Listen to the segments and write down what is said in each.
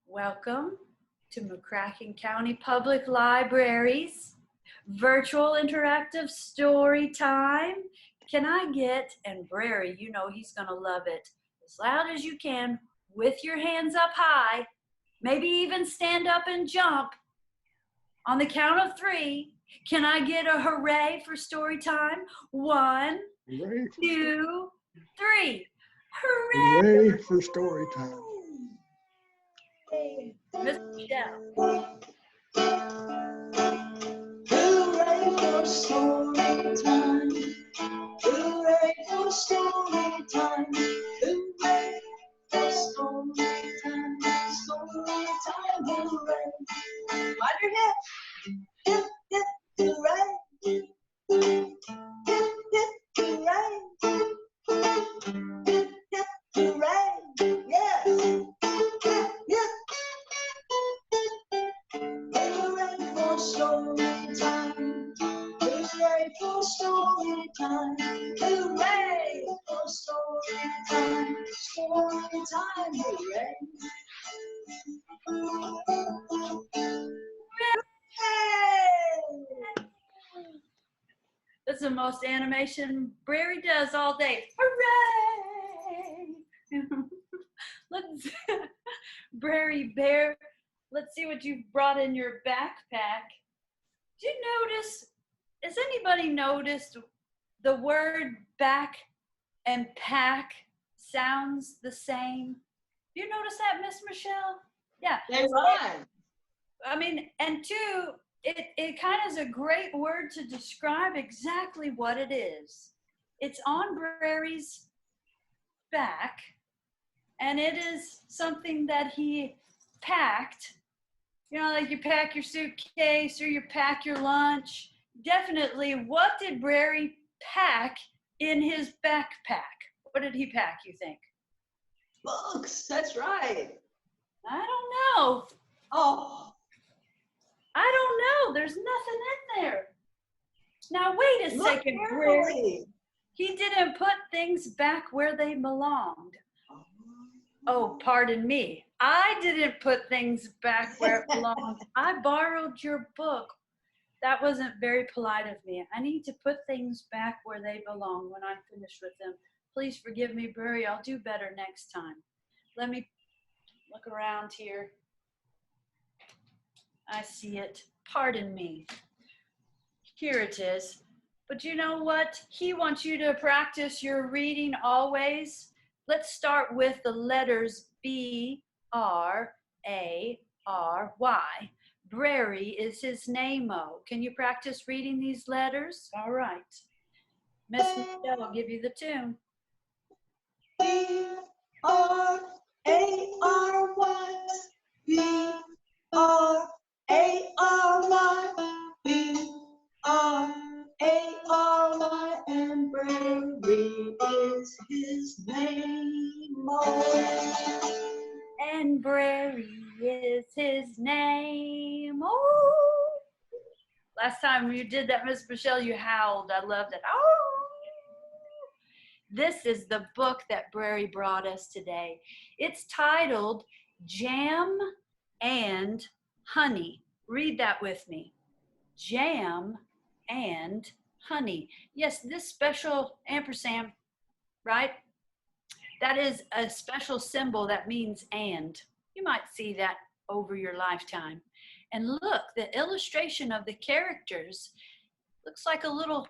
Welcome to McCracken County Public Library's virtual interactive story time. Can I get, and Brary, you know he's gonna love it, as loud as you can, with your hands up high, maybe even stand up and jump. On the count of three, can I get a hooray for story time? 1, 2, 3. Hooray! Hooray for story time. Miss Michelle. Hooray for story time. Hooray for story time. Hooray for story time. Story time, hooray. Mind your hip. Hip, hip, hooray. Hip, hip, hooray. Hip, hip, hooray. Yes. Hip, hip. Hooray for story time. Hooray for story time. Hooray for story time. Story time, hooray. Hey! That's the most animation Brary does all day. Hooray! Let's, Brary Bear, let's see what you've brought in your backpack. Did you notice, has anybody noticed the word back and pack sounds the same? You notice that, Miss Michelle? Yeah. They rhyme. I mean, and two, it kind of is a great word to describe exactly what it is. It's on Brary's back, and it is something that he packed. You know, like you pack your suitcase or you pack your lunch. Definitely, what did Brary pack in his backpack? What did he pack, you think? Books, that's right. I don't know. Oh. I don't know. There's nothing in there. Now, wait a second, Brary. He didn't put things back where they belonged. Oh, pardon me. I didn't put things back where it belonged. I borrowed your book. That wasn't very polite of me. I need to put things back where they belong when I'm finished with them. Please forgive me, Brary. I'll do better next time. Let me look around here. I see it. Pardon me. Here it is. But you know what? He wants you to practice your reading always. Let's start with the letters B-R-A-R-Y. Brary is his name-o. Can you practice reading these letters? All right. Miss Michelle will give you the tune. B-R-A-R-Y. B-R-A-R-Y. B-R-A-R-Y. And Brary is his name. And Brary is his name. Oh! Last time you did that, Miss Michelle, you howled. I loved it. Oh! This is the book that Brary brought us today. It's titled Jam and Honey. Read that with me. Jam and honey. Yes, this special ampersand, right? That is a special symbol that means and. You might see that over your lifetime. And look, the illustration of the characters looks like a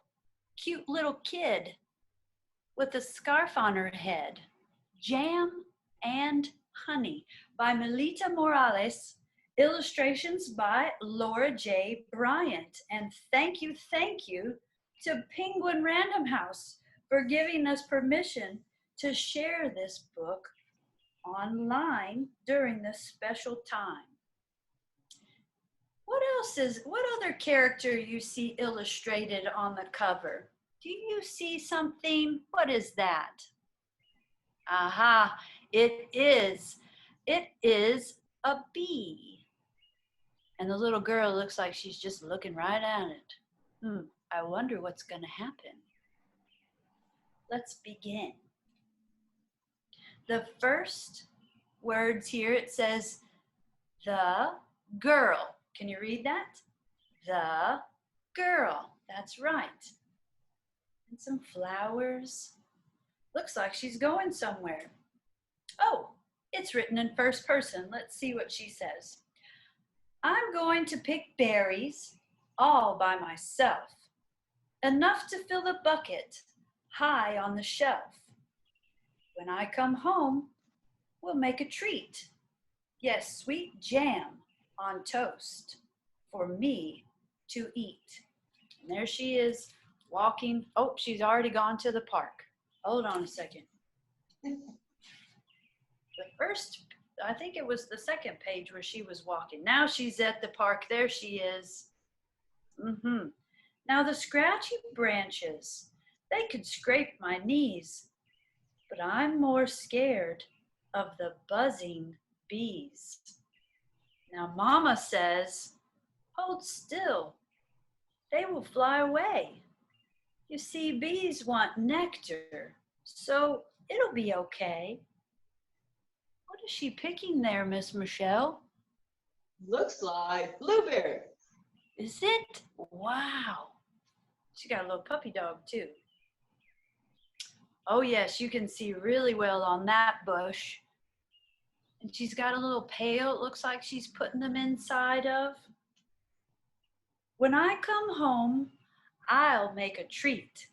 cute little kid with a scarf on her head. Jam and Honey by Melita Morales. Illustrations by Laura J. Bryant. And thank you to Penguin Random House for giving us permission to share this book online during this special time. What other character you see illustrated on the cover? Do you see something? What is that? Aha, it is a bee. And the little girl looks like she's just looking right at it. I wonder what's going to happen. Let's begin. The first words here, it says, The girl. Can you read that? The girl. That's right. And some flowers. Looks like she's going somewhere. Oh, it's written in first person. Let's see what she says. I'm going to pick berries all by myself, enough to fill a bucket high on the shelf. When I come home, we'll make a treat. Yes, sweet jam on toast for me to eat. And there she is walking. Oh, she's already gone to the park. Hold on a second. The first, I think it was the second page where she was walking. Now she's at the park. There she is. Now the scratchy branches, they could scrape my knees, but I'm more scared of the buzzing bees. Now Mama says, hold still, they will fly away. You see, bees want nectar, so it'll be okay. What is she picking there, Miss Michelle? Looks like blueberry. Is it? Wow. She got a little puppy dog too. Oh yes, you can see really well on that bush. And she's got a little pail, it looks like she's putting them inside of. When I come home, I'll make a treat.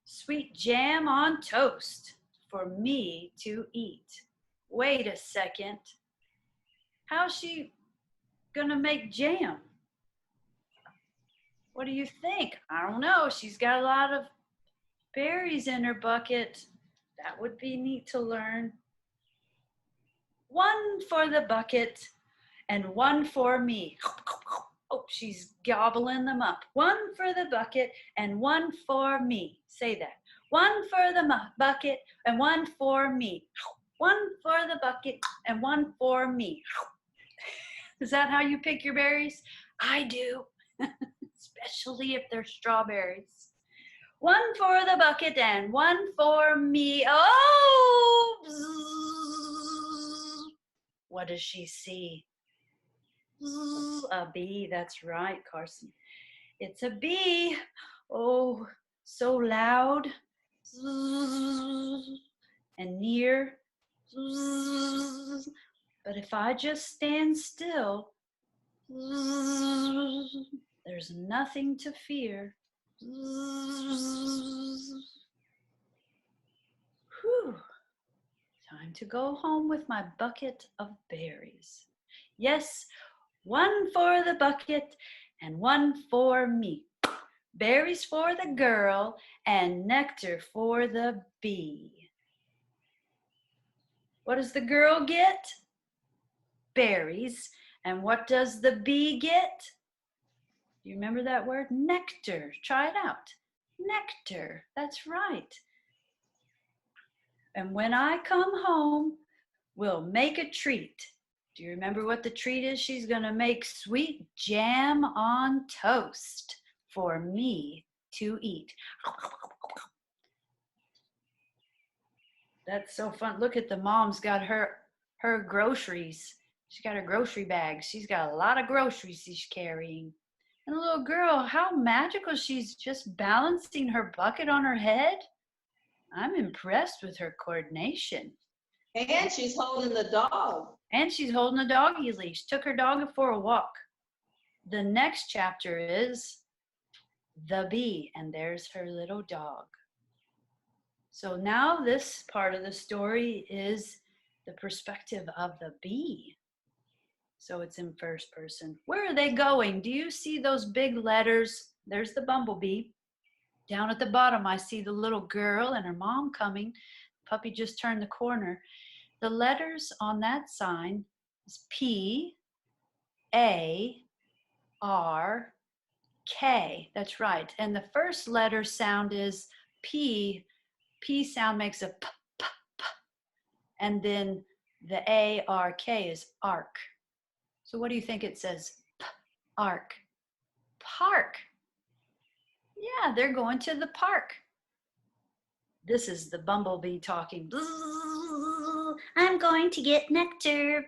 Sweet jam on toast for me to eat. Wait a second. How's she gonna make jam? What do you think? I don't know. She's got a lot of berries in her bucket. That would be neat to learn. One for the bucket and one for me. Oh, she's gobbling them up. One for the bucket and one for me. Say that. One for the bucket and one for me. One for the bucket and one for me. Is that how you pick your berries? I do, especially if they're strawberries. One for the bucket and one for me. Oh! Bzzz. What does she see? Bzzz. A bee, that's right, Carson. It's a bee. Oh, so loud. Bzzz. And near. Bzzz. But if I just stand still, bzzz, there's nothing to fear. Whew. Time to go home with my bucket of berries. Yes, one for the bucket and one for me. Berries for the girl and nectar for the bee. What does the girl get? Berries. And what does the bee get? Do you remember that word? Nectar. Try it out. Nectar. That's right. And when I come home, we'll make a treat. Do you remember what the treat is? She's going to make sweet jam on toast for me to eat. That's so fun. Look at the mom's got her groceries. She's got her grocery bag. She's got a lot of groceries she's carrying. And the little girl, how magical. She's just balancing her bucket on her head. I'm impressed with her coordination. And she's holding the dog. And she's holding a doggy leash. Took her dog for a walk. The next chapter is the bee, and there's her little dog. So now this part of the story is the perspective of the bee. So it's in first person. Where are they going? Do you see those big letters? There's the bumblebee. Down at the bottom, I see the little girl and her mom coming. Puppy just turned the corner. The letters on that sign is P, A, R, K. That's right. And the first letter sound is P. P sound makes a p, p, p. And then the A, R, K is ark. So what do you think it says? P, ark. Park. Yeah, they're going to the park. This is the bumblebee talking. I'm going to get nectar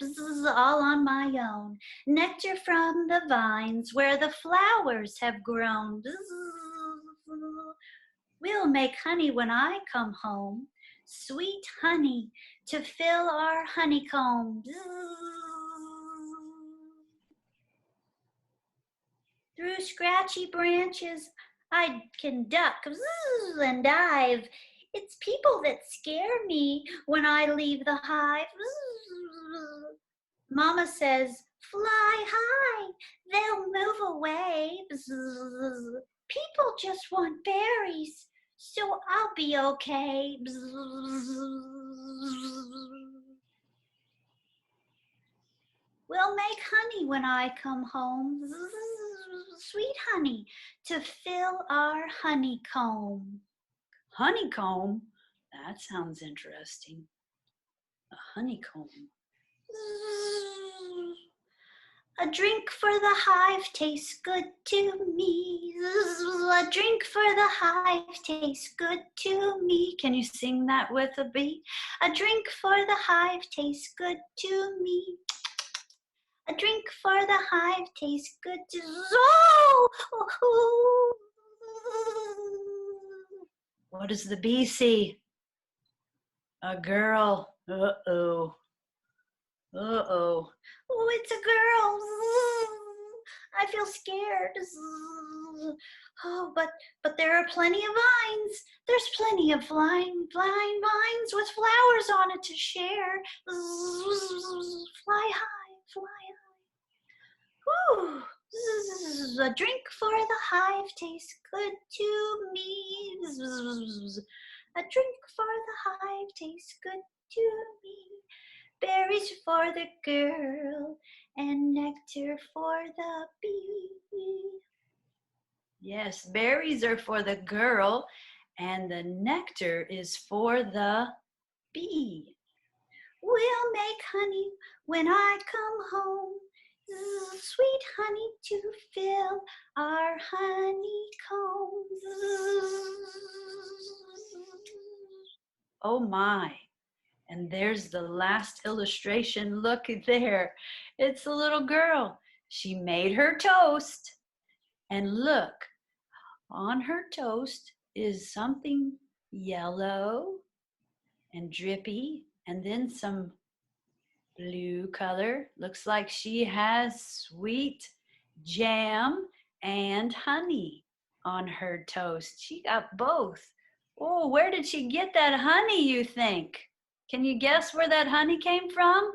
all on my own. Nectar from the vines where the flowers have grown. We'll make honey when I come home. Sweet honey to fill our honeycomb. Through scratchy branches I can duck and dive. It's people that scare me when I leave the hive. Mama says, fly high, they'll move away. People just want berries, so I'll be okay. We'll make honey when I come home, sweet honey to fill our honeycomb. Honeycomb? That sounds interesting. A honeycomb. A drink for the hive tastes good to me. A drink for the hive tastes good to me. Can you sing that with a beat? A drink for the hive tastes good to me. A drink for the hive tastes good to What does the bee see? A girl. Uh-oh. Uh-oh. Oh, it's a girl. I feel scared. Oh, but there are plenty of vines. There's plenty of vines with flowers on it to share. Fly high, fly high. Whew. A drink for the hive tastes good to me. A drink for the hive tastes good to me. Berries for the girl and nectar for the bee. Yes, berries are for the girl and the nectar is for the bee. We'll make honey when I come home. Sweet honey to fill our honeycombs. Oh my. And there's the last illustration. Look there. It's a little girl. She made her toast. And look, on her toast is something yellow and drippy, and then some blue color. Looks like she has sweet jam and honey on her toast. She got both. Oh, where did she get that honey, you think? Can you guess where that honey came from?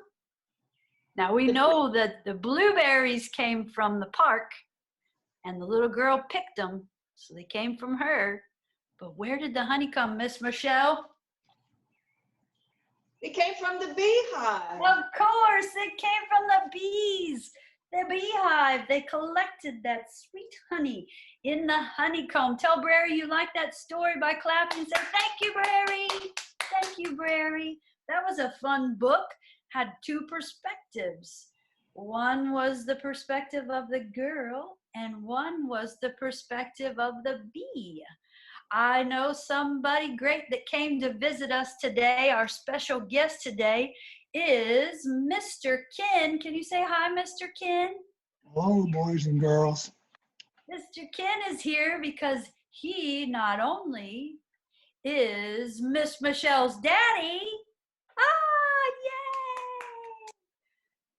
Now we know that the blueberries came from the park and the little girl picked them, so they came from her. But where did the honey come, Miss Michelle? It came from the beehive. Of course, it came from the bees. The beehive, they collected that sweet honey in the honeycomb. Tell Brary you like that story by clapping and say, thank you, Brary. Thank you, Brary. That was a fun book. Had two perspectives. One was the perspective of the girl, and one was the perspective of the bee. I know somebody great that came to visit us today. Our special guest today is Mr. Ken. Can you say hi, Mr. Ken? Hello, boys and girls. Mr. Ken is here because he not only is Miss Michelle's daddy, yay!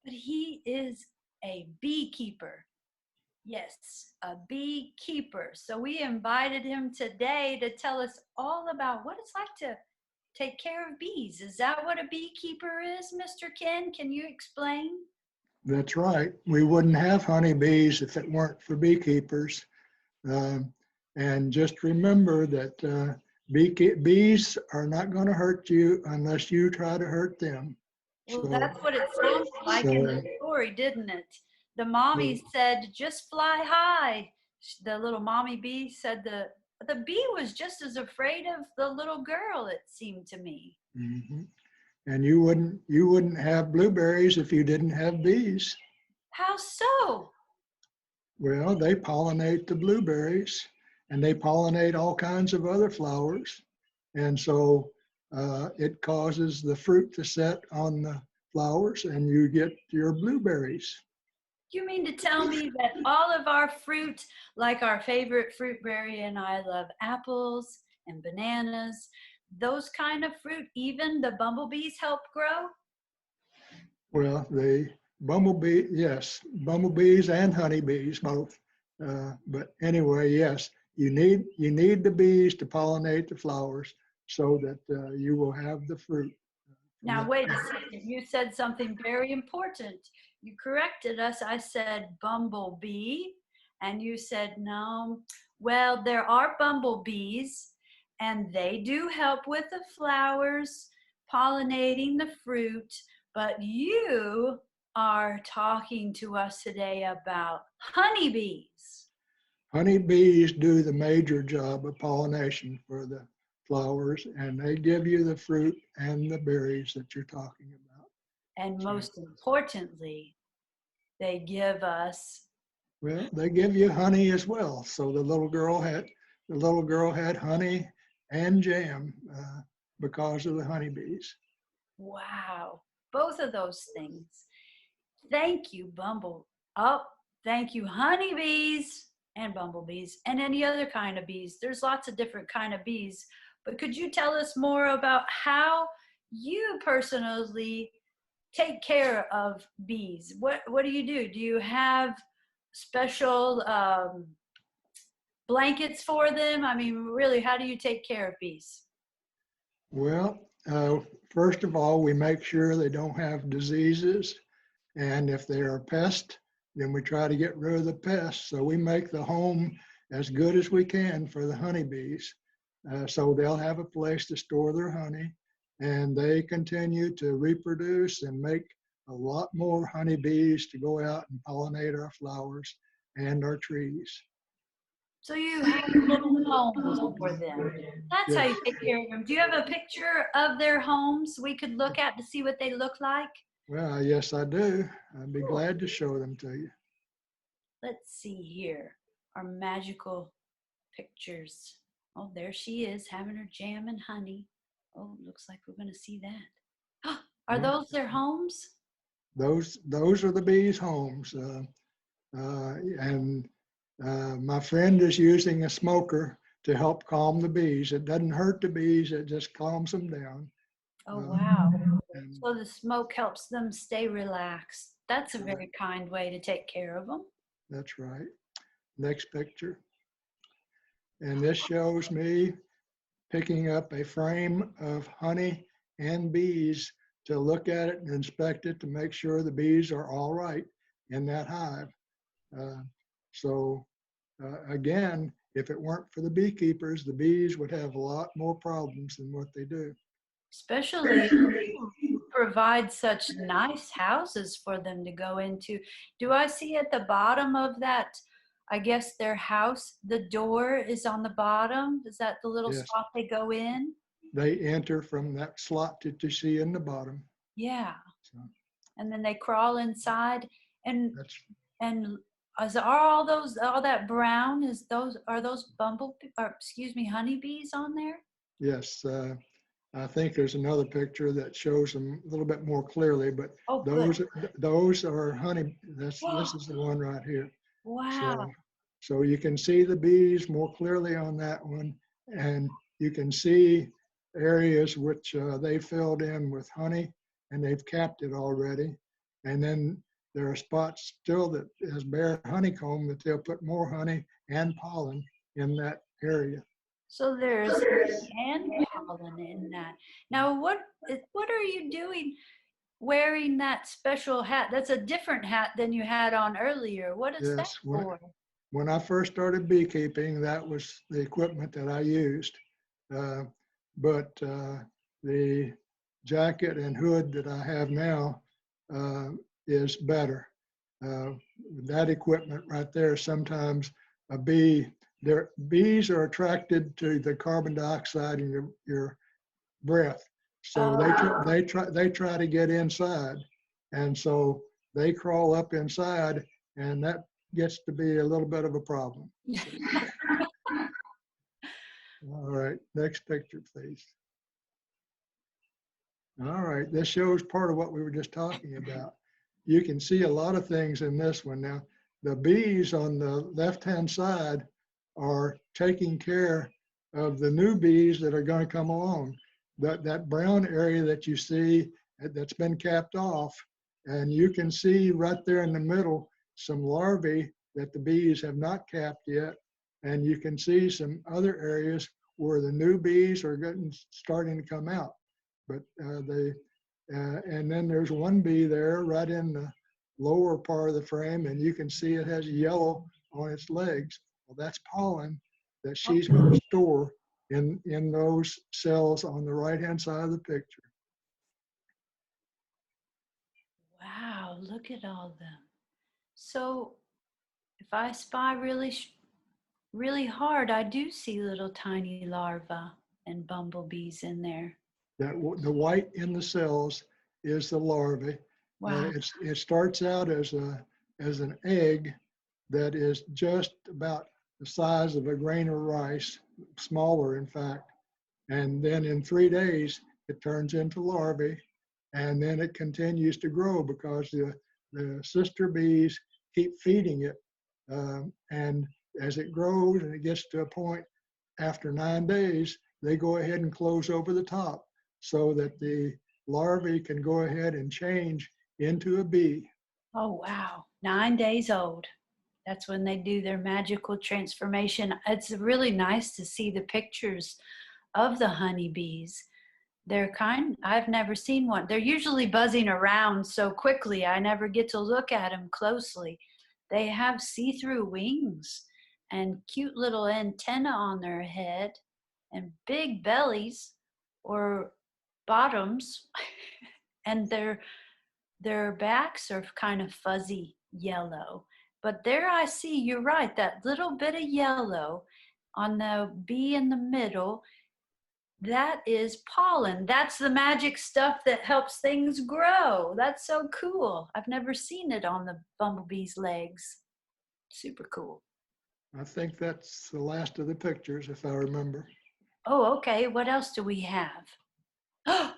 But he is a beekeeper. Yes, a beekeeper. So we invited him today to tell us all about what it's like to take care of bees. Is that what a beekeeper is, Mr. Ken? Can you explain? That's right. We wouldn't have honeybees if it weren't for beekeepers. And just remember that bees are not going to hurt you unless you try to hurt them. Well, that's what it sounded like in the story, didn't it? The mommy said, just fly high. The little mommy bee said the bee was just as afraid of the little girl, it seemed to me. Mm-hmm. And you wouldn't have blueberries if you didn't have bees. How so? Well, they pollinate the blueberries and they pollinate all kinds of other flowers. And so it causes the fruit to set on the flowers and you get your blueberries. You mean to tell me that all of our fruit, like our favorite fruit, Brary and I love apples and bananas, those kind of fruit, even the bumblebees help grow? Well, the bumblebee, yes, bumblebees and honeybees both. But anyway, yes, you need the bees to pollinate the flowers so that you will have the fruit. Now, wait a second. You said something very important. You corrected us. I said bumblebee, and you said no. Well, there are bumblebees, and they do help with the flowers, pollinating the fruit, but you are talking to us today about honeybees. Honeybees do the major job of pollination for the flowers, and they give you the fruit and the berries that you're talking about. And most importantly, they give us. Well, they give you honey as well. So the little girl had honey and jam because of the honeybees. Wow, both of those things. Thank you, Bumble. Oh, thank you, honeybees and bumblebees and any other kind of bees. There's lots of different kind of bees. But could you tell us more about how you personally take care of bees? What do you do? Do you have special blankets for them? I mean, really, how do you take care of bees? Well, first of all, we make sure they don't have diseases. And if they are a pest, then we try to get rid of the pests. So we make the home as good as we can for the honeybees. So they'll have a place to store their honey, and they continue to reproduce and make a lot more honeybees to go out and pollinate our flowers and our trees. So you have little homes for them. That's how Yes. you take care of them. Do you have a picture of their homes we could look at to see what they look like? Well, yes, I do. I'd be glad to show them to you. Let's see here. Our magical pictures. Oh, there she is having her jam and honey. Oh, looks like we're going to see that. Are Well, those their homes? those are the bees' homes. And my friend is using a smoker to help calm the bees. It doesn't hurt the bees, it just calms them down. Oh, wow. And So the smoke helps them stay relaxed. That's a very kind way to take care of them. that's right. Next picture. And this shows me picking up a frame of honey and bees to look at it and inspect it to make sure the bees are all right in that hive. So again, if it weren't for the beekeepers, the bees would have a lot more problems than what they do. Especially provide such nice houses for them to go into. Do I see at the bottom of that, I guess their house, the door is on the bottom? Is that the little Yes. spot they go in? They enter from that slot that you see in the bottom. Yeah. So And then they crawl inside and that's are all that brown, are those honeybees on there? yes. I think there's another picture that shows them a little bit more clearly, but Oh, good. those are honey. This is the one right here. Wow. So you can see the bees more clearly on that one, and you can see areas which they filled in with honey, and they've capped it already. And then there are spots still that has bare honeycomb that they'll put more honey and pollen in that area. So there's hand pollen in that. Now, what are you doing wearing that special hat? That's a different hat than you had on earlier. What is that Yes, for? when I first started beekeeping, that was the equipment that I used. But the jacket and hood that I have now is better. That equipment right there, sometimes bees are attracted to the carbon dioxide in your breath. So they try to get inside. And so they crawl up inside, and that gets to be a little bit of a problem. All right, next picture, please. All right, this shows part of what we were just talking about. You can see a lot of things in this one. Now, the bees on the left-hand side are taking care of the new bees that are going to come along. That brown area that you see that's been capped off, and you can see right there in the middle some larvae that the bees have not capped yet, and you can see some other areas where the new bees are starting to come out. But and then there's one bee there right in the lower part of the frame, and you can see it has yellow on its legs. Well, that's pollen that she's going to store in those cells on the right-hand side of the picture. Wow, look at all of them. So if I spy really hard, I do see little tiny larvae and bumblebees in there. The white in the cells is the larvae. Wow. It starts out as an egg that is just about the size of a grain of rice, smaller in fact. And then in 3 days, it turns into larvae, and then it continues to grow because the sister bees keep feeding it. And as it grows and it gets to a point after 9 days, they go ahead and close over the top so that the larvae can go ahead and change into a bee. Oh, wow. 9 days old. That's when they do their magical transformation. It's really nice to see the pictures of the honeybees. I've never seen one. They're usually buzzing around so quickly, I never get to look at them closely. They have see-through wings and cute little antennae on their head and big bellies or bottoms. And their backs are kind of fuzzy yellow. But there I see, you're right, that little bit of yellow on the bee in the middle, that is pollen. That's the magic stuff that helps things grow. That's so cool. I've never seen it on the bumblebee's legs. Super cool. I think that's the last of the pictures, if I remember. Oh, okay. What else do we have? Oh,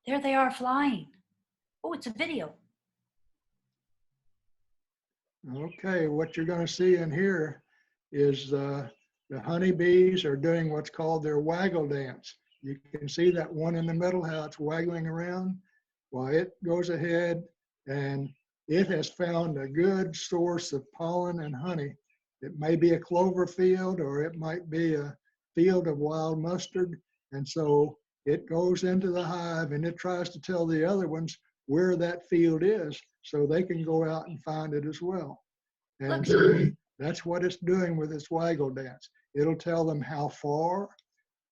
there they are flying. Oh, it's a video. Okay, what you're going to see in here is the honeybees are doing what's called their waggle dance. You can see that one in the middle, how it's waggling around. Well, it goes ahead and it has found a good source of pollen and honey. It may be a clover field or it might be a field of wild mustard. And so it goes into the hive and it tries to tell the other ones where that field is so they can go out and find it as well. And so that's what it's doing with its waggle dance. It'll tell them how far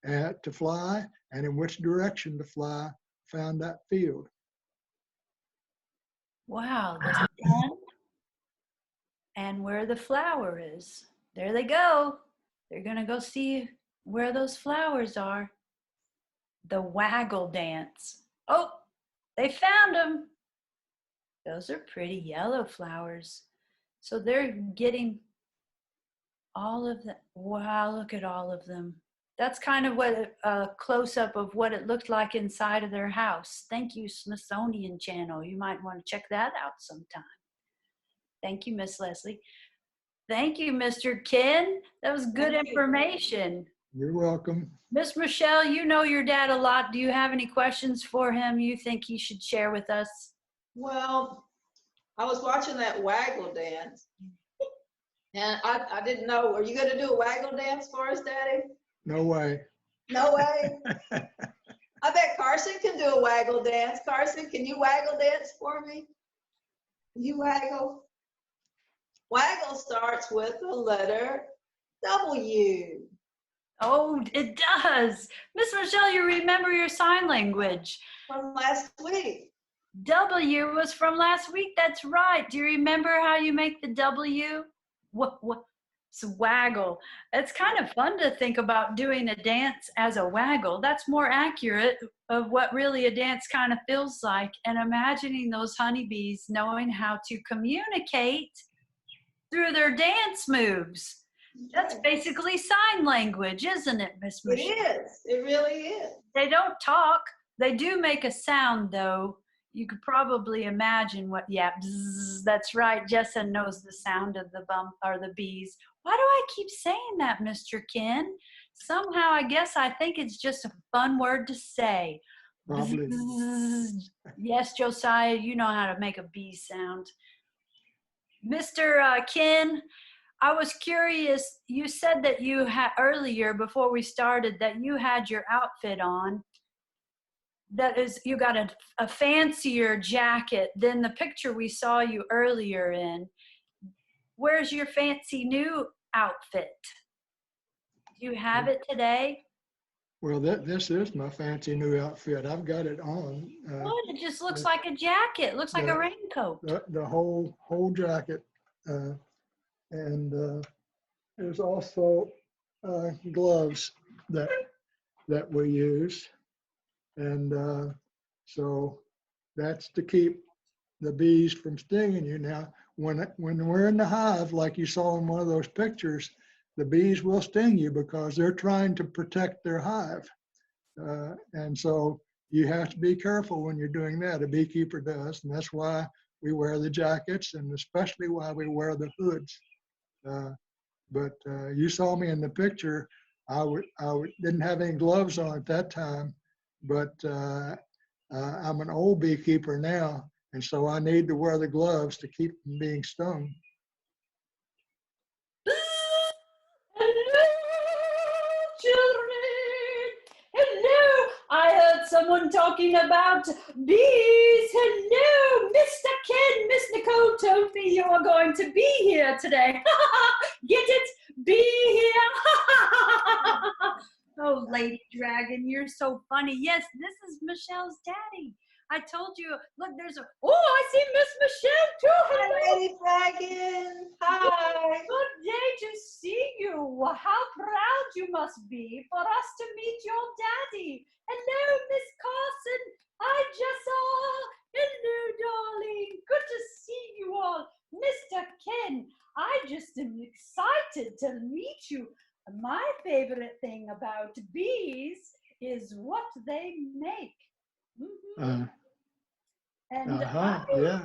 to fly and in which direction to fly, found that field. Wow, the sun and where the flower is. There they go. They're going to go see where those flowers are. The waggle dance. Oh, they found them. Those are pretty yellow flowers. So they're getting all of them. Wow, look at all of them. That's kind of what a close-up of what it looked like inside of their house. Thank you, Smithsonian Channel. You might want to check that out sometime. Thank you, Miss Leslie. Thank you, Mr. Ken. That was good information. You're welcome. Miss Michelle, you know your dad a lot. Do you have any questions for him you think he should share with us? Well, I was watching that waggle dance, and I didn't know, are you going to do a waggle dance for us, Daddy? No way. No way. I bet Carson can do a waggle dance. Carson, can you waggle dance for me? You waggle? Waggle starts with the letter W. Oh, it does. Miss Michelle, you remember your sign language. From last week. W was from last week. That's right. Do you remember how you make the W? What? It's waggle. It's kind of fun to think about doing a dance as a waggle. That's more accurate of what really a dance kind of feels like. And imagining those honeybees knowing how to communicate through their dance moves. That's basically sign language, isn't it, Miss Michelle? It is. It really is. They don't talk. They do make a sound, though. You could probably imagine what, yeah, bzzz, that's right. Jessa knows the sound of the bump or the bees. Why do I keep saying that, Mr. Ken? Somehow, I guess I think it's just a fun word to say. Probably. Bzzz. Yes, Josiah, you know how to make a bee sound. Mr. Ken, I was curious. You said that you had earlier, before we started, that you had your outfit on. That is, you got a fancier jacket than the picture we saw you earlier in. Where's your fancy new outfit? Do you have it today? Well, this is my fancy new outfit. I've got it on. What? It just looks like a jacket. It looks like a raincoat. The whole jacket. And there's also gloves that we use. And so that's to keep the bees from stinging you. Now, when we're in the hive, like you saw in one of those pictures, the bees will sting you because they're trying to protect their hive. And so you have to be careful when you're doing that. A beekeeper does, and that's why we wear the jackets, and especially why we wear the hoods. But you saw me in the picture. I didn't have any gloves on at that time, but I'm an old beekeeper now, and so I need to wear the gloves to keep from being stung. Hello, children. Hello. I heard someone talking about bees. Hello, Mr. Ken. Miss Nicole told me you were going to be here today. Get it? Be here. Oh, Lady Dragon, you're so funny. Yes, this is Michelle's daddy. I told you. Look, there's a. Oh, I see Miss Michelle too. Hi, Hello. Lady Dragon. Hi. Good day to see you. How proud you must be for us to meet your daddy. Hello, Miss Carson. Hi, Jessa. Hello, darling. Good to see you all. Mr. Ken, I just am excited to meet you. My favorite thing about bees is what they make. Mm-hmm. And Yeah.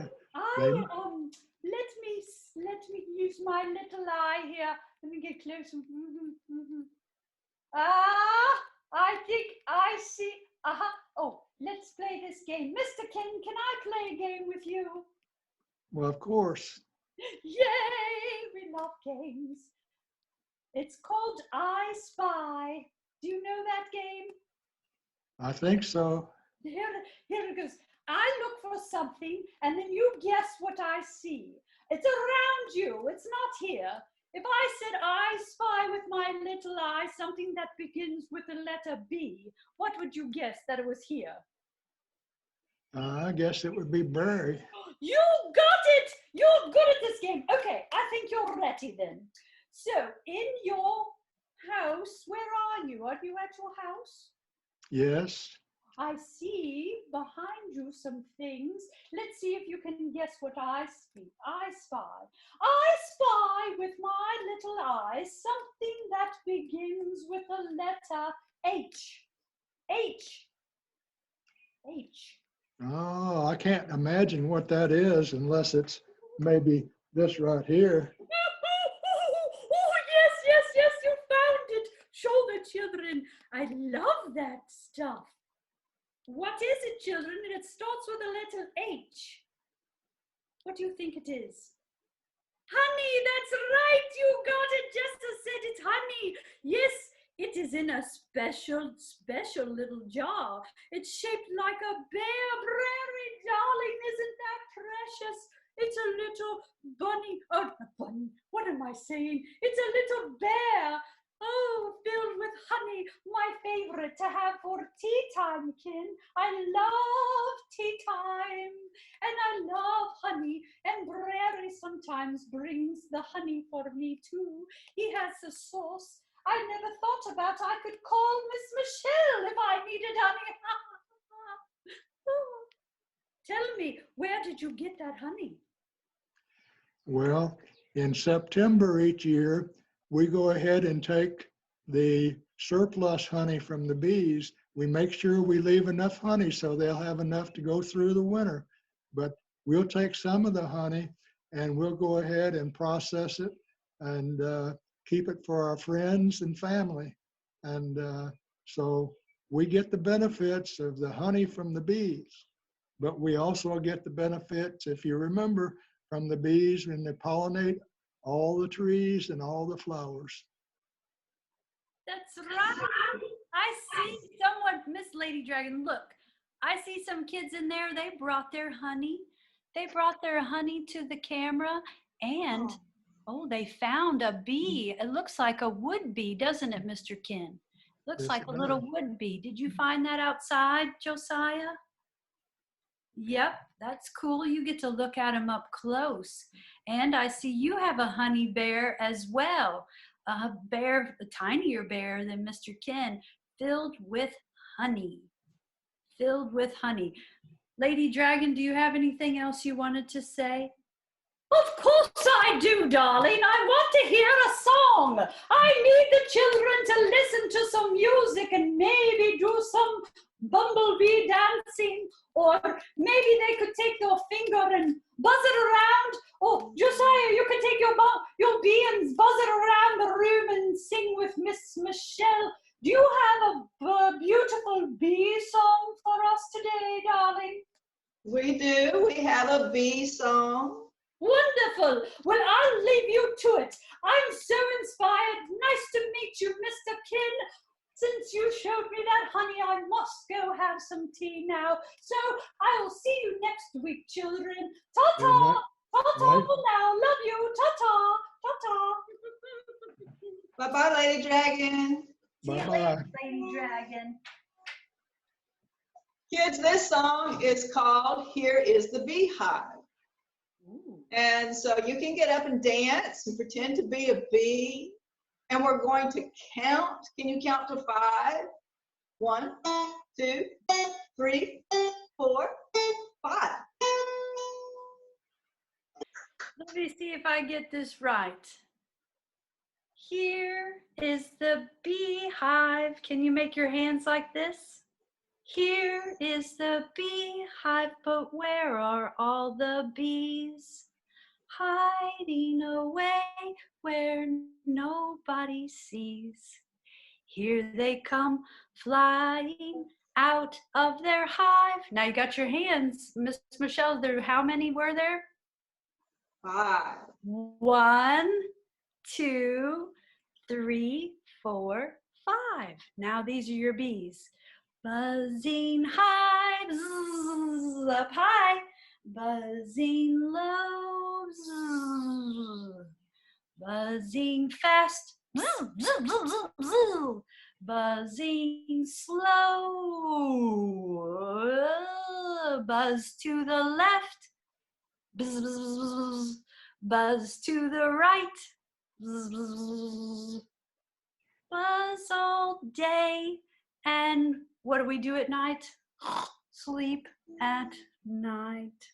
let me use my little eye here. Let me get close. I think I see. Oh, let's play this game. Mr. Ken, can I play a game with you? Well, of course. Yay! We love games. It's called I Spy. Do you know that game? I think so. Here it goes. I look for something, and then you guess what I see. It's around you. It's not here. If I said I spy with my little eye something that begins with the letter B, what would you guess that it was here? I guess it would be Brary. You got it! You're good at this game. Okay, I think you're ready then. So, in your house, where are you? Are you at your house? Yes. I see behind you some things. Let's see if you can guess what I see. I spy. I spy with my little eye something that begins with the letter H. H. H. Oh, I can't imagine what that is unless it's maybe this right here. Oh, yes, you found it. Show the children. I love that stuff. What is it, children? It starts with the letter H. What do you think it is? Honey, that's right. You got it. Jessa said it's honey. Yes, it is in a special little jar. It's shaped like a bear. Brary, darling, isn't that precious? It's a little bunny. Oh, not bunny. What am I saying? It's a little bear. Oh, filled with honey, my favorite to have for tea time, Ken. I love tea time, and I love honey, and Brary sometimes brings the honey for me too. He has a sauce I never thought about. I could call Miss Michelle if I needed honey. Tell me, where did you get that honey? Well, in September each year, we go ahead and take the surplus honey from the bees we make sure we leave enough honey so they'll have enough to go through the winter. But we'll take some of the honey and we'll go ahead and process it and keep it for our friends and family. And so we get the benefits of the honey from the bees, but we also get the benefits, if you remember, from the bees when they pollinate all the trees and all the flowers. That's right. I see someone, Miss Lady Dragon, look, I see some kids in there. They brought their honey. They brought their honey to the camera, and they found a bee. It looks like a wood bee, doesn't it, Mr. Ken? Looks Yes, like it a little does. wood bee. Did you find that outside, Josiah? Yep, that's cool. You get to look at them up close. And I see you have a honey bear as well. A bear, a tinier bear than Mr. Ken, filled with honey. Filled with honey. Lady Dragon, do you have anything else you wanted to say? Of course I do, darling. I want to hear a song. I need the children to listen to some music and maybe do some bumblebee dancing, or maybe they could take their finger and buzz it around. Oh, Josiah, you can take your bee and buzz it around the room and sing with Miss Michelle. Do you have a beautiful bee song for us today, darling? We do. We have a bee song. Wonderful. Well, I'll leave you to it. I'm so inspired. Nice to meet you, Mr. Ken. Since you showed me that honey, I must go have some tea now. So I'll see you next week, children. Ta-ta. Ta-ta for now. Love you. Ta-ta. Ta-ta. Bye-bye, Lady Dragon. See you later, Lady Dragon. Kids, this song is called Here is the Beehive. Ooh. And so you can get up and dance and pretend to be a bee. And we're going to count. Can you count to 5? 1, 2, 3, 4, 5. Let me see if I get this right. Here is the beehive. Can you make your hands like this? Here is the beehive, but where are all the bees? Hiding away where nobody sees. Here they come flying out of their hive. Now you got your hands, Miss Michelle. How many were there? 5. 1, 2, 3, 4, 5. Now these are your bees. Buzzing high, bzz, up high. Buzzing low, bzz, buzzing fast, bzz, bzz, bzz, bzz, buzzing slow. Buzz to the left, bzz, bzz, bzz, bzz, buzz to the right, bzz, bzz, bzz, buzz all day. And what do we do at night? Sleep at night.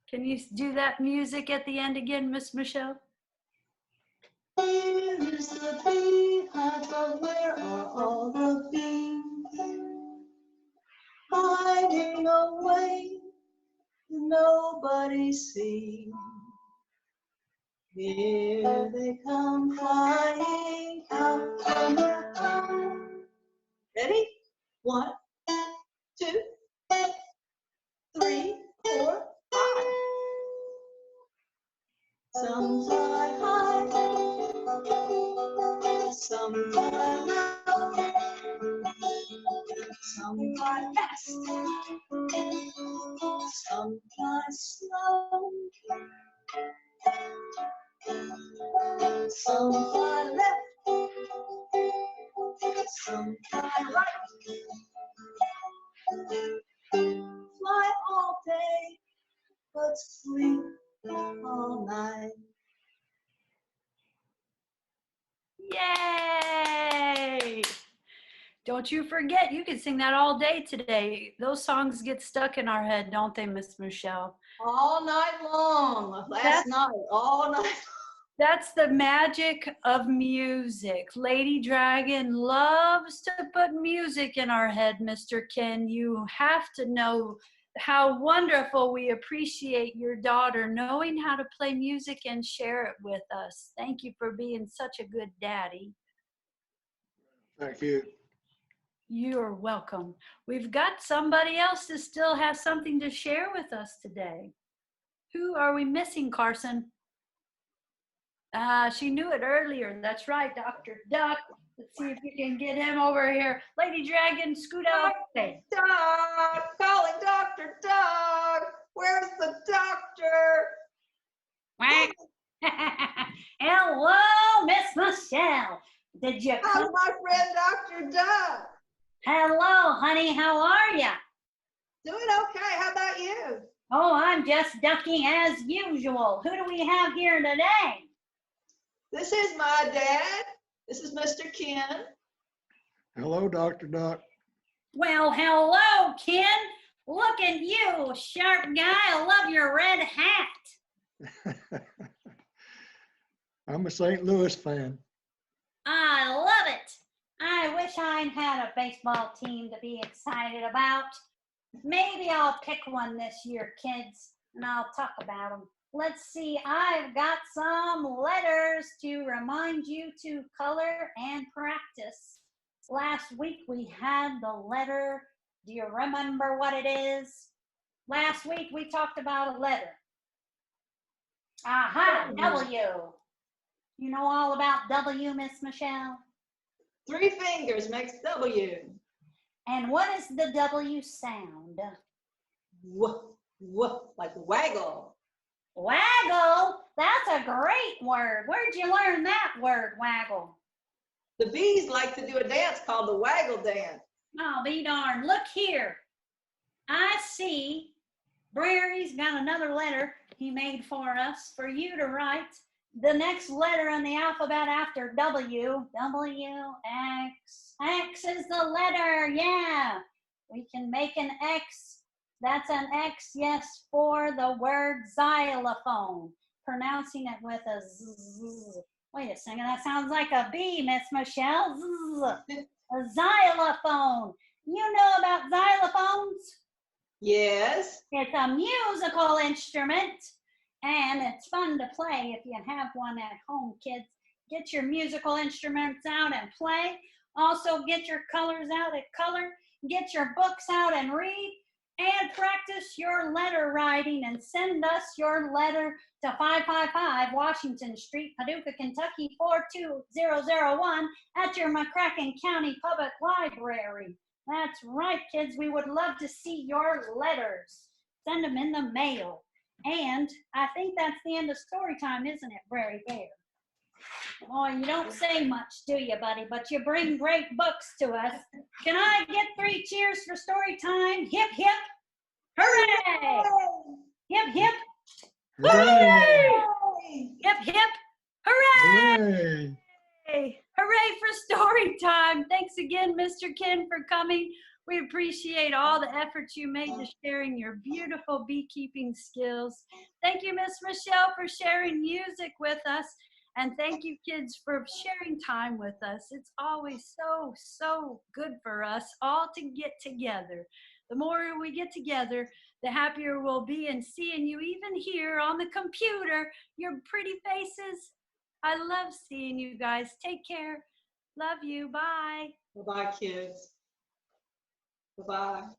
Can you do that music at the end again, Miss Michelle? Here is the beehive, but where are all the bees? Hiding away, nobody sees. Here they come flying out from their hive. Ready? 1, 2, 3, 4, 5. Some fly high, some fly low, some fly fast, some fly slow, some fly left, some fly right, fly all day, but sleep all night. Yay! Don't you forget, you can sing that all day today. Those songs get stuck in our head, don't they, Miss Michelle? All night long. Last night, all night. That's the magic of music. Lady Dragon loves to put music in our head, Mr. Ken. You have to know how wonderful we appreciate your daughter knowing how to play music and share it with us. Thank you for being such a good daddy. Thank you. You're welcome. We've got somebody else that still has something to share with us today. Who are we missing, Carson? She knew it earlier. That's right, Dr. Duck. Let's see if you can get him over here. Lady Dragon, scoot out. Okay. Dog, calling Dr. Dog. Where's the doctor? Quack. Hello, Miss Michelle. Did you How's come? my friend Dr. Duck? Hello, honey. How are you? Doing okay. How about you? Oh, I'm just ducking as usual. Who do we have here today? This is my dad. This is Mr. Ken. Hello, Dr. Duck. Well, hello, Ken. Look at you, sharp guy. I love your red hat. I'm a St. Louis fan. I love it. I wish I had a baseball team to be excited about. Maybe I'll pick one this year, kids, and I'll talk about them. Let's see, I've got some letters to remind you to color and practice. Last week we had the letter. Do you remember what it is? Last week we talked about a letter. Aha, W. You know all about W, Miss Michelle? 3 fingers makes W. And what is the W sound? Like waggle. Waggle? That's a great word. Where'd you learn that word, waggle? The bees like to do a dance called the waggle dance. Oh, be darned. Look here. I see Brary's got another letter he made for us for you to write. The next letter in the alphabet after W. W, X. X is the letter, yeah. We can make an X. That's an X, yes, for the word xylophone. Pronouncing it with a Z. Wait a second, that sounds like a B, Miss Michelle. Z. A xylophone. You know about xylophones? Yes. It's a musical instrument, and it's fun to play if you have one at home, kids. Get your musical instruments out and play. Also, get your colors out and color. Get your books out and read. And practice your letter writing and send us your letter to 555 Washington Street, Paducah, Kentucky 42001 at your McCracken County Public Library. That's right, kids. We would love to see your letters. Send them in the mail. And I think that's the end of story time, isn't it, Brary Bear? Boy, you don't say much, do you, buddy? But you bring great books to us. Can I get 3 cheers for story time? Hip, hip. Hooray! Hip, hip. Hooray! Hip, hip. Hooray! Hooray! Hooray for story time. Thanks again, Mr. Ken, for coming. We appreciate all the efforts you made to sharing your beautiful beekeeping skills. Thank you, Miss Michelle, for sharing music with us. And thank you, kids, for sharing time with us. It's always so good for us all to get together. The more we get together, the happier we'll be. And seeing you even here on the computer, your pretty faces. I love seeing you guys. Take care. Love you. Bye. Bye-bye, kids. Bye-bye.